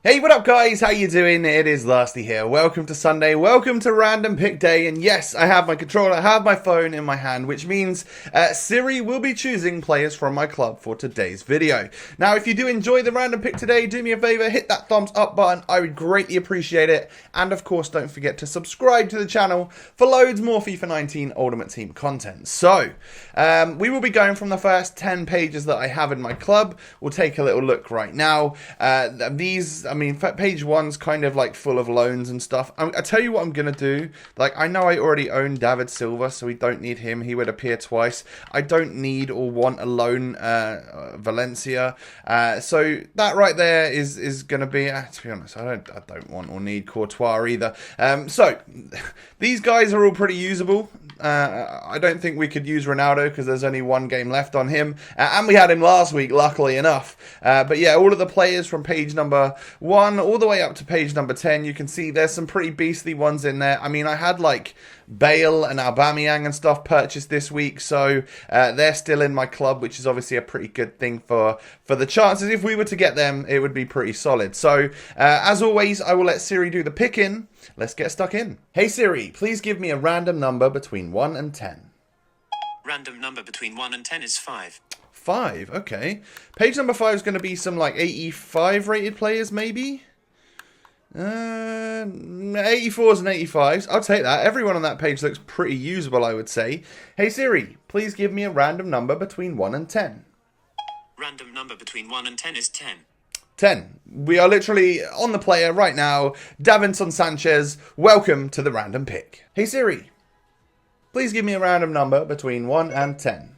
Hey, what up guys? How you doing? It is Lasty here. Welcome to Sunday. Welcome to Random Pick Day. And yes, I have my controller, I have my phone in my hand, which means Siri will be choosing players from my club for today's video. Now, if you do enjoy the Random Pick today, do me a favor, hit that thumbs up button. I would greatly appreciate it. And of course, don't forget to subscribe to the channel for loads more FIFA 19 Ultimate Team content. So, we will be going from the first 10 pages that I have in my club. We'll take a little look right now. Page one's kind of like full of loans and stuff. I tell you what I'm going to do. Like, I know I already own David Silva, so we don't need him. He would appear twice. I don't need or want a loan Valencia. So that right there is going to be, to be honest, I don't want or need Courtois either. So these guys are all pretty usable. I don't think we could use Ronaldo because there's only one game left on him. And we had him last week, luckily enough. But yeah, all of the players from page number 1 all the way up to page number 10, you can see there's some pretty beastly ones in there. I mean, I had like Bale and Aubameyang and stuff purchased this week, so they're still in my club, which is obviously a pretty good thing for the chances. If we were to get them, it would be pretty solid. So as always, I will let Siri do the picking. Let's get stuck in. Hey Siri, please give me a random number between 1 and 10. Random number between 1 and 10 is 5. 5, okay. Page number 5 is going to be some like 85 rated players, maybe? 84s and 85s. I'll take that. Everyone on that page looks pretty usable, I would say. Hey Siri, please give me a random number between 1 and 10. Random number between 1 and 10 is 10. 10. We are literally on the player right now. Davinson Sanchez, welcome to the random pick. Hey Siri, please give me a random number between 1 and 10.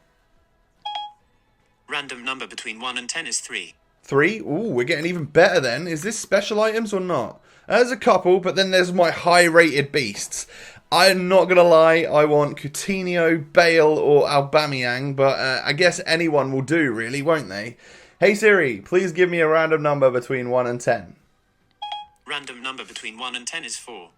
Random number between 1 and 10 is 3. 3? Ooh, we're getting even better then. Is this special items or not? There's a couple, but then there's my high-rated beasts. I'm not going to lie, I want Coutinho, Bale, or Aubameyang, but I guess anyone will do, really, won't they? Hey Siri, please give me a random number between 1 and 10. Random number between 1 and 10 is 4.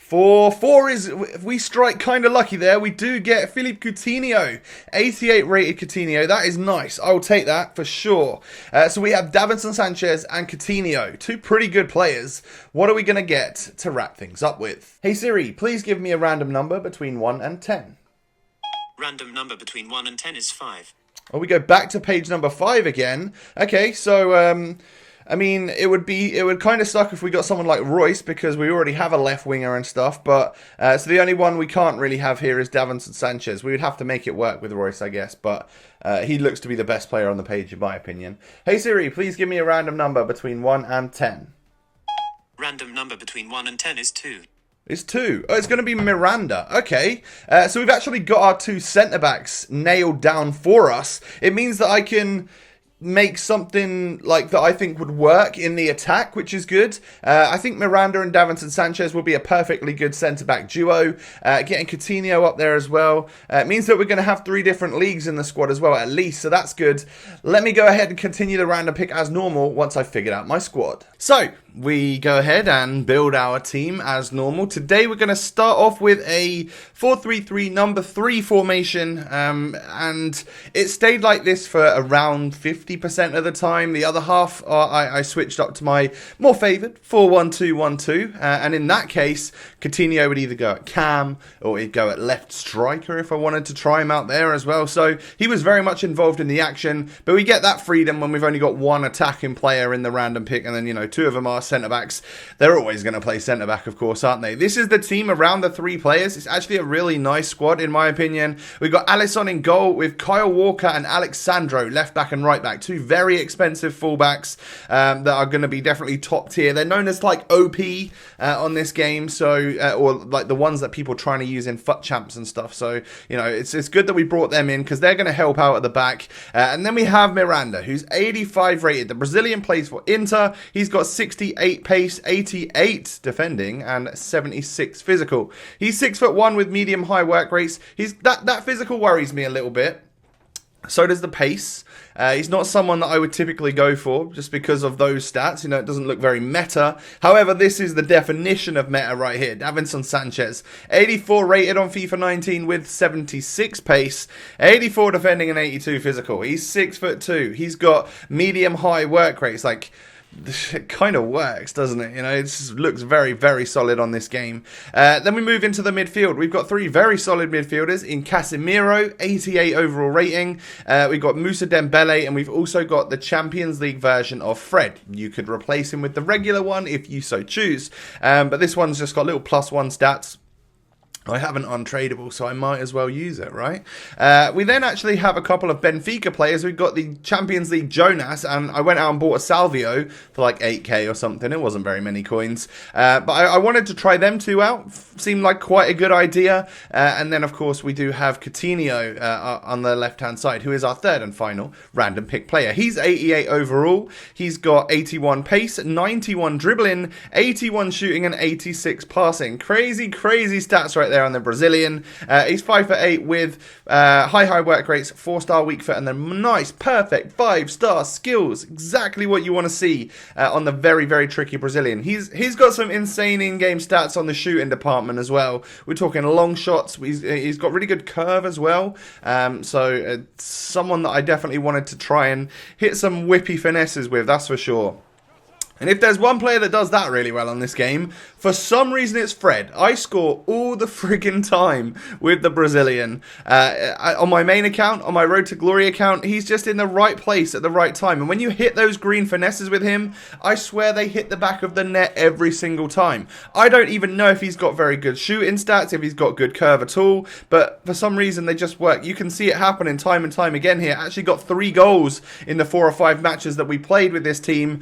4 is, if we strike kind of lucky there, we do get Philippe Coutinho, 88 rated Coutinho. That is nice. I will take that for sure. So we have Davinson Sanchez and Coutinho, two pretty good players. What are we going to get to wrap things up with? Hey Siri, please give me a random number between 1 and 10. Random number between 1 and 10 is 5. Oh, we go back to page number 5 again. Okay, so I mean, it would kind of suck if we got someone like Royce because we already have a left winger and stuff. But so the only one we can't really have here is Davinson Sanchez. We would have to make it work with Royce, I guess. But he looks to be the best player on the page, in my opinion. Hey Siri, please give me a random number between 1 and 10. Random number between 1 and 10 is 2. It's 2. Oh, it's going to be Miranda. Okay. So we've actually got our 2 centre-backs nailed down for us. It means that I can make something like that I think would work in the attack, which is good. I think Miranda and Davinson Sanchez will be a perfectly good centre-back duo. Getting Coutinho up there as well. It means that we're going to have 3 different leagues in the squad as well, at least, so that's good. Let me go ahead and continue the random pick as normal once I've figured out my squad. So, we go ahead and build our team as normal. Today we're going to start off with a 4-3-3 number 3 formation, and it stayed like this for around 50% of the time. The other half I switched up to my more favoured 4-1-2-1-2, and in that case Coutinho would either go at cam or he'd go at left striker if I wanted to try him out there as well. So he was very much involved in the action, but we get that freedom when we've only got one attacking player in the random pick, and then, you know, 2 of them are centre-backs. They're always going to play centre-back, of course, aren't they? This is the team around the 3 players. It's actually a really nice squad, in my opinion. We've got Alisson in goal with Kyle Walker and Alexandro, left-back and right-back. 2 very expensive fullbacks that are going to be definitely top tier. They're known as, like, OP on this game, so or, like, the ones that people trying to use in FUT champs and stuff. So, you know, it's good that we brought them in because they're going to help out at the back. And then we have Miranda, who's 85 rated. The Brazilian plays for Inter. He's got 68 pace, 88 defending, and 76 physical. He's 6'1" with medium-high work rates. That physical worries me a little bit. So does the pace. He's not someone that I would typically go for just because of those stats. You know, it doesn't look very meta. However, this is the definition of meta right here. Davinson Sanchez, 84 rated on FIFA 19 with 76 pace, 84 defending and 82 physical. He's 6'2". He's got medium-high work rates. Like, it kind of works, doesn't it? You know, it looks very, very solid on this game. Then we move into the midfield. We've got 3 very solid midfielders in Casemiro, 88 overall rating. We've got Moussa Dembele, and we've also got the Champions League version of Fred. You could replace him with the regular one if you so choose. But this one's just got little +1 stats. I have an untradeable, so I might as well use it, right? We then actually have a couple of Benfica players. We've got the Champions League Jonas, and I went out and bought a Salvio for like 8k or something. It wasn't very many coins. But I wanted to try them 2 out. Seemed like quite a good idea. And then, of course, we do have Coutinho on the left-hand side, who is our 3rd and final random pick player. He's 88 overall. He's got 81 pace, 91 dribbling, 81 shooting, and 86 passing. Crazy, crazy stats right there on the Brazilian. He's 5'8" with high work rates, 4-star weak foot, and then nice, perfect 5-star skills. Exactly what you want to see on the very, very tricky Brazilian. He's got some insane in-game stats on the shooting department as well. We're talking long shots. He's got really good curve as well. So someone that I definitely wanted to try and hit some whippy finesses with, that's for sure. And if there's one player that does that really well on this game, for some reason it's Fred. I score all the friggin' time with the Brazilian. On my main account, on my Road to Glory account, he's just in the right place at the right time. And when you hit those green finesses with him, I swear they hit the back of the net every single time. I don't even know if he's got very good shooting stats, if he's got good curve at all, but for some reason they just work. You can see it happening time and time again here. Actually got 3 goals in the 4 or 5 matches that we played with this team,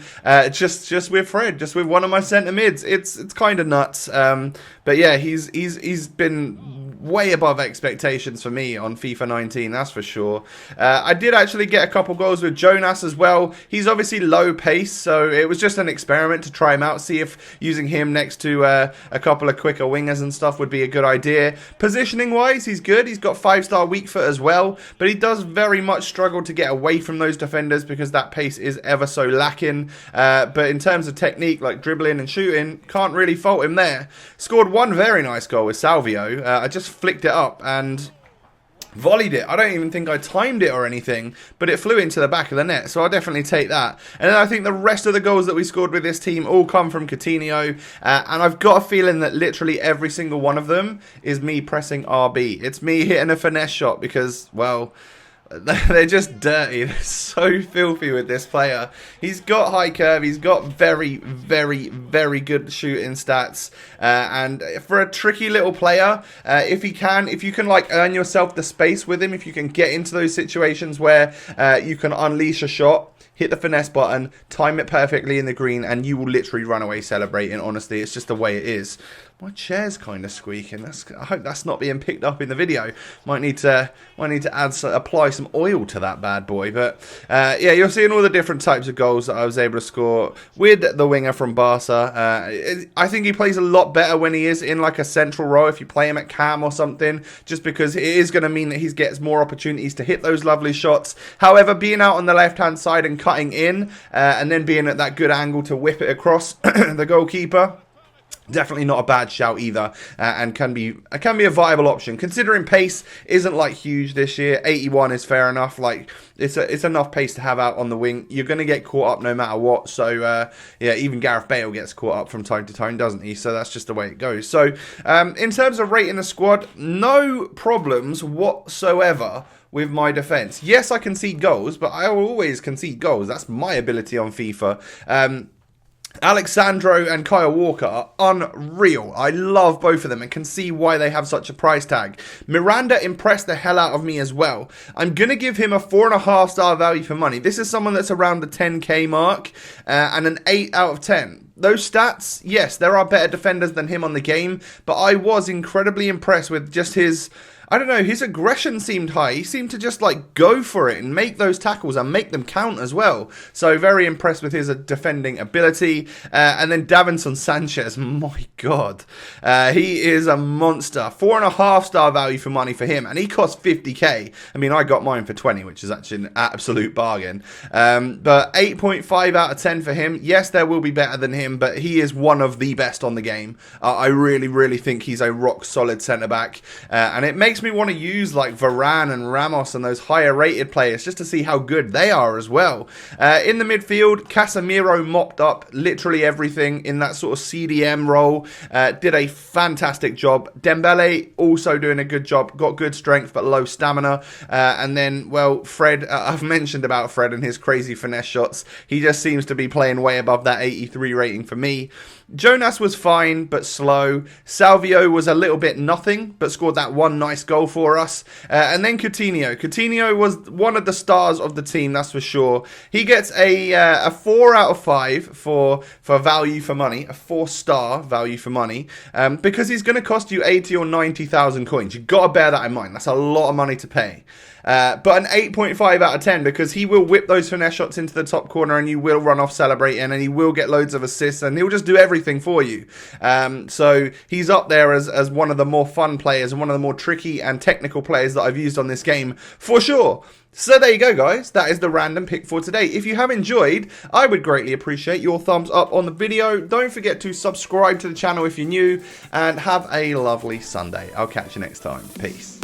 just with Fred, just with one of my centre mids. It's kind of nuts. But yeah, he's been way above expectations for me on FIFA 19, that's for sure. I did actually get a couple goals with Jonas as well. He's obviously low pace, so it was just an experiment to try him out, see if using him next to a couple of quicker wingers and stuff would be a good idea. Positioning wise, he's good. He's got 5-star weak foot as well, but he does very much struggle to get away from those defenders because that pace is ever so lacking. But in terms of technique, like dribbling and shooting, can't really fault him there. Scored one very nice goal with Salvio. I just flicked it up and volleyed it. I don't even think I timed it or anything, but it flew into the back of the net, so I'll definitely take that. And then I think the rest of the goals that we scored with this team all come from Coutinho, and I've got a feeling that literally every single one of them is me pressing RB. It's me hitting a finesse shot because, well, they're just dirty. They're so filthy with this player. He's got high curve. He's got very, very, very good shooting stats. And for a tricky little player, if you can like earn yourself the space with him, if you can get into those situations where you can unleash a shot, hit the finesse button, time it perfectly in the green, and you will literally run away celebrating. Honestly, it's just the way it is. My chair's kind of squeaking. I hope that's not being picked up in the video. Might need to apply some oil to that bad boy. But yeah, you're seeing all the different types of goals that I was able to score with the winger from Barca. I think he plays a lot better when he is in like a central role. If you play him at cam or something, just because it is going to mean that he gets more opportunities to hit those lovely shots. However, being out on the left hand side and cutting in, and then being at that good angle to whip it across the goalkeeper, definitely not a bad shout either, and can be a viable option considering pace isn't like huge this year. 81 is fair enough. Like it's enough pace to have out on the wing. You're going to get caught up no matter what. So yeah, even Gareth Bale gets caught up from time to time, doesn't he? So that's just the way it goes. So in terms of rating the squad, no problems whatsoever with my defense. Yes, I concede goals, but I will always concede goals. That's my ability on FIFA. Alexandro and Kyle Walker are unreal. I love both of them and can see why they have such a price tag. Miranda impressed the hell out of me as well. I'm going to give him a 4.5-star value for money. This is someone that's around the 10k mark and an 8 out of 10. Those stats, yes, there are better defenders than him on the game, but I was incredibly impressed with just his... I don't know, his aggression seemed high. He seemed to just like go for it and make those tackles and make them count as well. So very impressed with his defending ability. And then Davinson Sanchez, my God, he is a monster. 4.5-star value for money for him, and he cost 50k. I mean, I got mine for 20, which is actually an absolute bargain. But 8.5 out of 10 for him. Yes, there will be better than him, but he is one of the best on the game. I really, really think he's a rock solid centre back, and it makes makes me want to use like Varane and Ramos and those higher rated players just to see how good they are as well. In the midfield, Casemiro mopped up literally everything in that sort of CDM role. Did a fantastic job. Dembele also doing a good job. Got good strength but low stamina. And then, well, Fred, I've mentioned about Fred and his crazy finesse shots. He just seems to be playing way above that 83 rating for me. Jonas was fine but slow. Salvio was a little bit nothing but scored that one nice goal for us. And then Coutinho. Coutinho was one of the stars of the team, that's for sure. He gets a 4 out of 5 for value for money, a 4-star value for money, because he's going to cost you 80 or 90,000 coins. You've got to bear that in mind. That's a lot of money to pay. But an 8.5 out of 10 because he will whip those finesse shots into the top corner and you will run off celebrating and he will get loads of assists and he'll just do everything for you. So he's up there as one of the more fun players and one of the more tricky and technical players that I've used on this game for sure. So there you go, guys. That is the random pick for today. If you have enjoyed, I would greatly appreciate your thumbs up on the video. Don't forget to subscribe to the channel if you're new and have a lovely Sunday. I'll catch you next time. Peace.